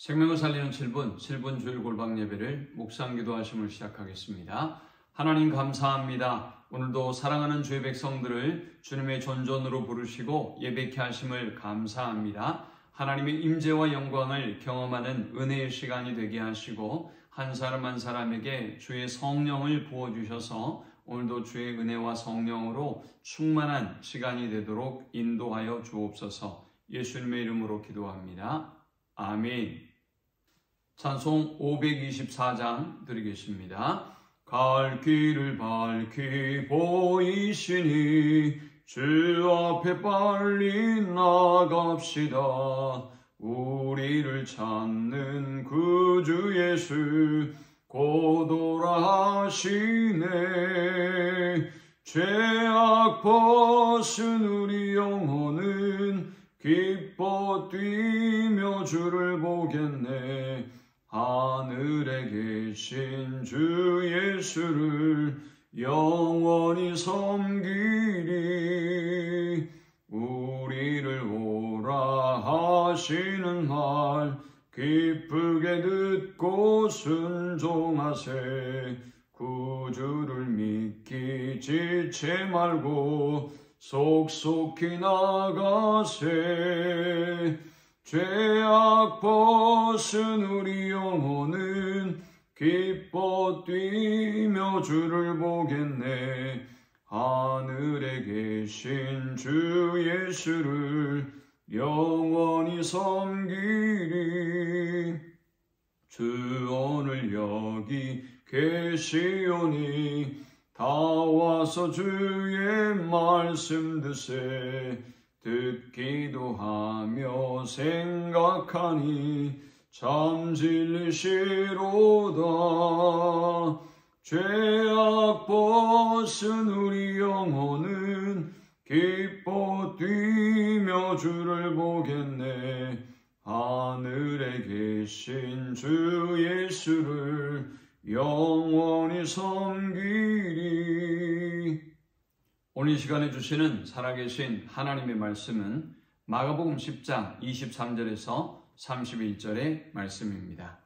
생명을 살리는 7분 주일 골방 예배를 묵상 기도하심을 시작하겠습니다. 하나님 감사합니다. 오늘도 사랑하는 주의 백성들을 주님의 존존으로 부르시고 예배케 하심을 감사합니다. 하나님의 임재와 영광을 경험하는 은혜의 시간이 되게 하시고 한 사람 한 사람에게 주의 성령을 부어주셔서 오늘도 주의 은혜와 성령으로 충만한 시간이 되도록 인도하여 주옵소서. 예수님의 이름으로 기도합니다. 아멘. 찬송 524장 드리겠습니다. 갈 길을 밝히 보이시니 주 앞에 빨리 나갑시다. 우리를 찾는 구주 예수 곧 오라 하시네. 죄악 벗은 우리 영혼은 기뻐 뛰며 주를 보겠네. 하늘에 계신 주 예수를 영원히 섬기리. 우리를 오라 하시는 말 기쁘게 듣고 순종하세. 구주를 믿기 지체 말고 속속히 나가세. 죄악 벗은 우리 영혼은 기뻐 뛰며 주를 보겠네. 하늘에 계신 주 예수를 영원히 섬기리. 주 오늘 여기 계시오니 다 와서 주의 말씀 드세. 듣기도 하며 생각하니 참 진리시로다. 죄악 벗은 우리 영혼은 기뻐 뛰며 주를 보겠네. 하늘에 계신 주 예수를 영원히 섬기리. 오늘 이 시간에 주시는 살아계신 하나님의 말씀은 마가복음 10장 23절에서 31절의 말씀입니다.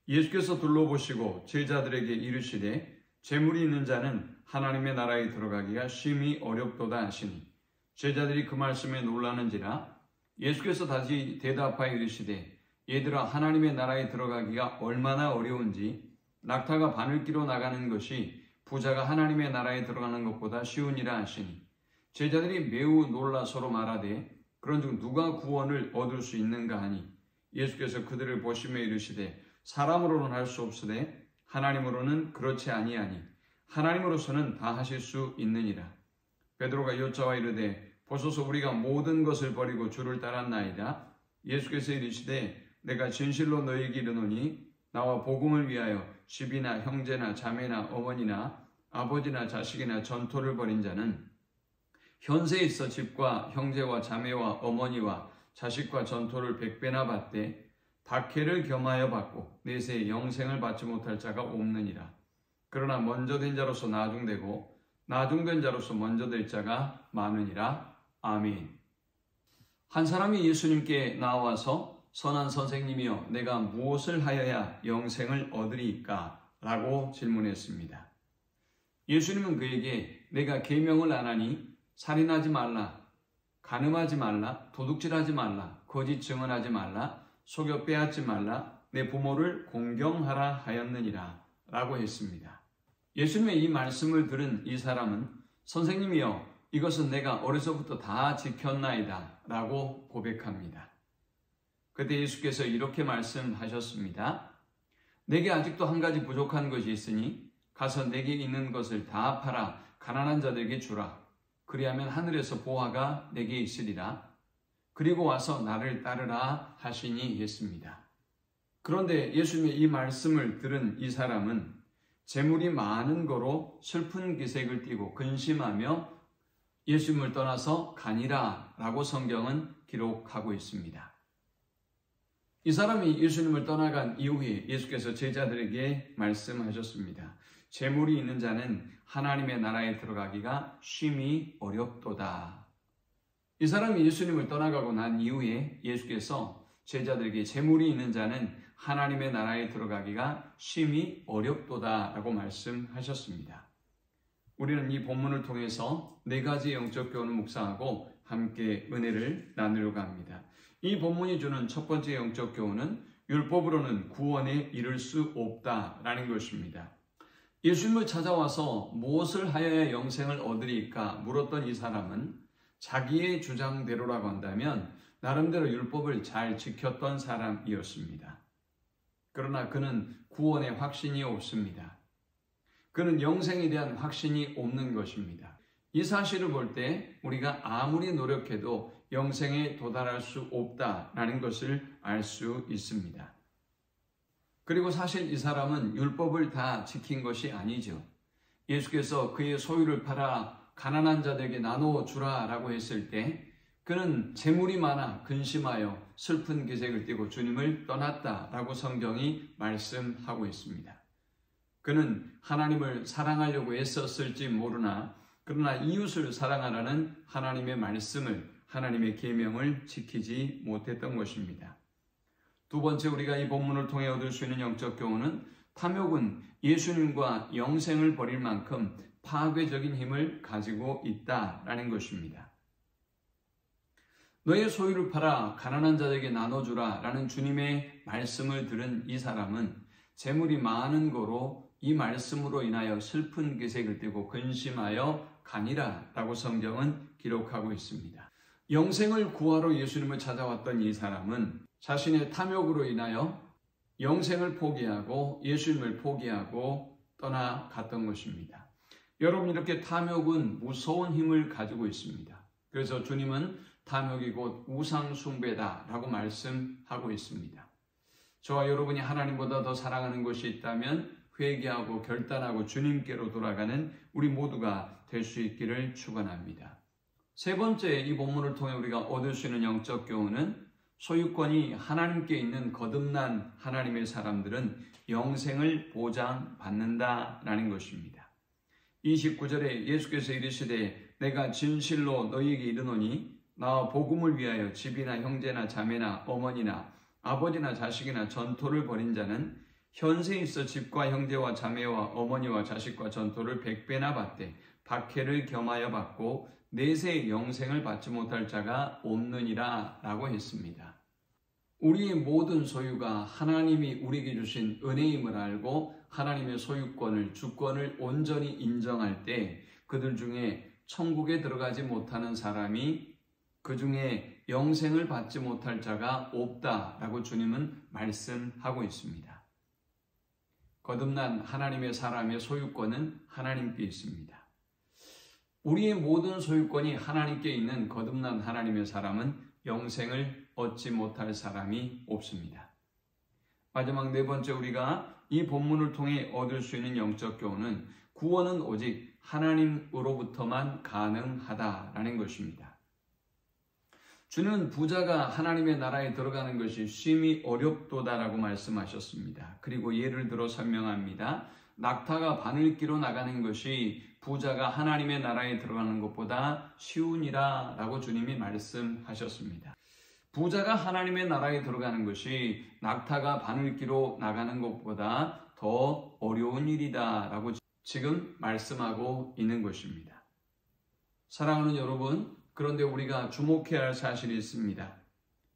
예수께서 둘러보시고 제자들에게 이르시되 재물이 있는 자는 하나님의 나라에 들어가기가 심히 어렵도다 하시니 제자들이 그 말씀에 놀라는지라. 예수께서 다시 대답하여 이르시되 얘들아, 하나님의 나라에 들어가기가 얼마나 어려운지 낙타가 바늘기로 나가는 것이 부자가 하나님의 나라에 들어가는 것보다 쉬우니라 하시니 제자들이 매우 놀라 서로 말하되 그런즉 누가 구원을 얻을 수 있는가 하니 예수께서 그들을 보시며 이르시되 사람으로는 할 수 없으되 하나님으로는 그렇지 아니하니 하나님으로서는 다 하실 수 있느니라. 베드로가 여짜와 이르되 보소서, 우리가 모든 것을 버리고 주를 따랐나이다. 예수께서 이르시되 내가 진실로 너희에게 이르노니 나와 복음을 위하여 집이나 형제나 자매나 어머니나 아버지나 자식이나 전토를 벌인 자는 현세에 있어 집과 형제와 자매와 어머니와 자식과 전토를 100배나 받되 박해를 겸하여 받고 내세에 영생을 받지 못할 자가 없느니라. 그러나 먼저 된 자로서 나중되고 나중된 자로서 먼저 될 자가 많으니라. 아멘. 한 사람이 예수님께 나와서 선한 선생님이여, 내가 무엇을 하여야 영생을 얻으리이까? 라고 질문했습니다. 예수님은 그에게 내가 계명을 안 하니 살인하지 말라, 간음하지 말라, 도둑질하지 말라, 거짓 증언하지 말라, 속여 빼앗지 말라, 내 부모를 공경하라 하였느니라 라고 했습니다. 예수님의 이 말씀을 들은 이 사람은 선생님이여, 이것은 내가 어려서부터 다 지켰나이다 라고 고백합니다. 그때 예수께서 이렇게 말씀하셨습니다. 내게 아직도 한 가지 부족한 것이 있으니 가서 내게 있는 것을 다 팔아 가난한 자들에게 주라. 그리하면 하늘에서 보화가 내게 있으리라. 그리고 와서 나를 따르라 하시니 했습니다. 그런데 예수님의 이 말씀을 들은 이 사람은 재물이 많은 거로 슬픈 기색을 띠고 근심하며 예수님을 떠나서 가니라 라고 성경은 기록하고 있습니다. 이 사람이 예수님을 떠나간 이후에 예수께서 제자들에게 말씀하셨습니다. 재물이 있는 자는 하나님의 나라에 들어가기가 심히 어렵도다. 이 사람이 예수님을 떠나가고 난 이후에 예수께서 제자들에게 재물이 있는 자는 하나님의 나라에 들어가기가 심히 어렵도다라고 말씀하셨습니다. 우리는 이 본문을 통해서 4가지 영적 교훈을 묵상하고 함께 은혜를 나누려고 합니다. 이 본문이 주는 첫 번째 영적 교훈은 율법으로는 구원에 이를 수 없다라는 것입니다. 예수님을 찾아와서 무엇을 하여야 영생을 얻으리까 물었던 이 사람은 자기의 주장대로라고 한다면 나름대로 율법을 잘 지켰던 사람이었습니다. 그러나 그는 구원의 확신이 없습니다. 그는 영생에 대한 확신이 없는 것입니다. 이 사실을 볼 때 우리가 아무리 노력해도 영생에 도달할 수 없다라는 것을 알 수 있습니다. 그리고 사실 이 사람은 율법을 다 지킨 것이 아니죠. 예수께서 그의 소유를 팔아 가난한 자들에게 나눠주라 라고 했을 때 그는 재물이 많아 근심하여 슬픈 기색을 띠고 주님을 떠났다라고 성경이 말씀하고 있습니다. 그는 하나님을 사랑하려고 애썼을지 모르나 그러나 이웃을 사랑하라는 하나님의 말씀을, 하나님의 계명을 지키지 못했던 것입니다. 두 번째, 우리가 이 본문을 통해 얻을 수 있는 영적 교훈은 탐욕은 예수님과 영생을 버릴 만큼 파괴적인 힘을 가지고 있다라는 것입니다. 너의 소유를 팔아 가난한 자에게 나눠주라 라는 주님의 말씀을 들은 이 사람은 재물이 많은 거로 이 말씀으로 인하여 슬픈 기색을 띠고 근심하여 가니라 라고 성경은 기록하고 있습니다. 영생을 구하러 예수님을 찾아왔던 이 사람은 자신의 탐욕으로 인하여 영생을 포기하고 예수님을 포기하고 떠나갔던 것입니다. 여러분, 이렇게 탐욕은 무서운 힘을 가지고 있습니다. 그래서 주님은 탐욕이 곧 우상숭배다 라고 말씀하고 있습니다. 저와 여러분이 하나님보다 더 사랑하는 것이 있다면 회개하고 결단하고 주님께로 돌아가는 우리 모두가 될 수 있기를 축원합니다. 세 번째, 이 본문을 통해 우리가 얻을 수 있는 영적 교훈은 소유권이 하나님께 있는 거듭난 하나님의 사람들은 영생을 보장받는다라는 것입니다. 29절에 예수께서 이르시되 내가 진실로 너희에게 이르노니 나와 복음을 위하여 집이나 형제나 자매나 어머니나 아버지나 자식이나 전토를 벌인 자는 현세에 있어 집과 형제와 자매와 어머니와 자식과 전토를 100배나 받되 박해를 겸하여 받고 내세의 영생을 받지 못할 자가 없느니라 라고 했습니다. 우리의 모든 소유가 하나님이 우리에게 주신 은혜임을 알고 하나님의 소유권을, 주권을 온전히 인정할 때 그들 중에 천국에 들어가지 못하는 사람이, 그 중에 영생을 받지 못할 자가 없다라고 주님은 말씀하고 있습니다. 거듭난 하나님의 사람의 소유권은 하나님께 있습니다. 우리의 모든 소유권이 하나님께 있는 거듭난 하나님의 사람은 영생을 얻지 못할 사람이 없습니다. 마지막 네 번째, 우리가 이 본문을 통해 얻을 수 있는 영적 교훈은 구원은 오직 하나님으로부터만 가능하다라는 것입니다. 주는 부자가 하나님의 나라에 들어가는 것이 심히 어렵도다라고 말씀하셨습니다. 그리고 예를 들어 설명합니다. 낙타가 바늘기로 나가는 것이 부자가 하나님의 나라에 들어가는 것보다 쉬우니라 라고 주님이 말씀하셨습니다. 부자가 하나님의 나라에 들어가는 것이 낙타가 바늘기로 나가는 것보다 더 어려운 일이다 라고 지금 말씀하고 있는 것입니다. 사랑하는 여러분, 그런데 우리가 주목해야 할 사실이 있습니다.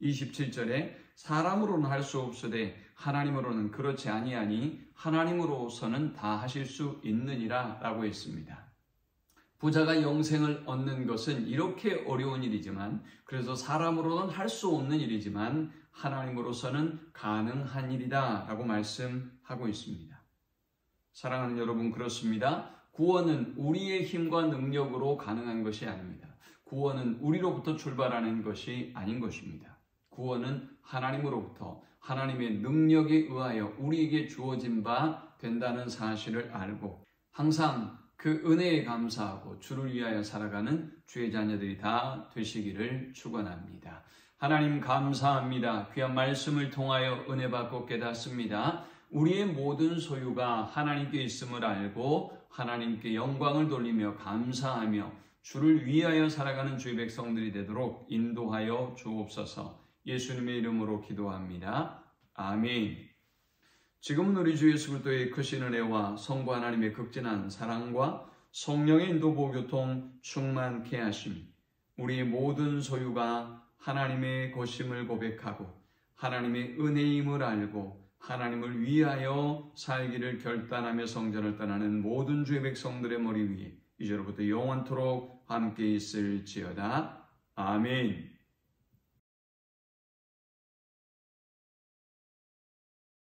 27절에 사람으로는 할 수 없으되 하나님으로는 그렇지 아니하니 하나님으로서는 다 하실 수 있느니라 라고 했습니다. 부자가 영생을 얻는 것은 이렇게 어려운 일이지만, 그래서 사람으로는 할 수 없는 일이지만 하나님으로서는 가능한 일이다 라고 말씀하고 있습니다. 사랑하는 여러분, 그렇습니다. 구원은 우리의 힘과 능력으로 가능한 것이 아닙니다. 구원은 우리로부터 출발하는 것이 아닌 것입니다. 구원은 하나님으로부터 하나님의 능력에 의하여 우리에게 주어진 바 된다는 사실을 알고 항상 그 은혜에 감사하고 주를 위하여 살아가는 주의 자녀들이 다 되시기를 축원합니다. 하나님 감사합니다. 귀한 말씀을 통하여 은혜 받고 깨닫습니다. 우리의 모든 소유가 하나님께 있음을 알고 하나님께 영광을 돌리며 감사하며 주를 위하여 살아가는 주의 백성들이 되도록 인도하여 주옵소서. 예수님의 이름으로 기도합니다. 아멘. 지금은 우리 주 예수 그리스도의 크신 은혜와 성부 하나님의 극진한 사랑과 성령의 인도 보교통 충만케 하심이 우리의 모든 소유가 하나님의 것임을 고백하고 하나님의 은혜임을 알고 하나님을 위하여 살기를 결단하며 성전을 떠나는 모든 주의 백성들의 머리 위에 이제로부터 영원토록 함께 있을지어다. 아멘.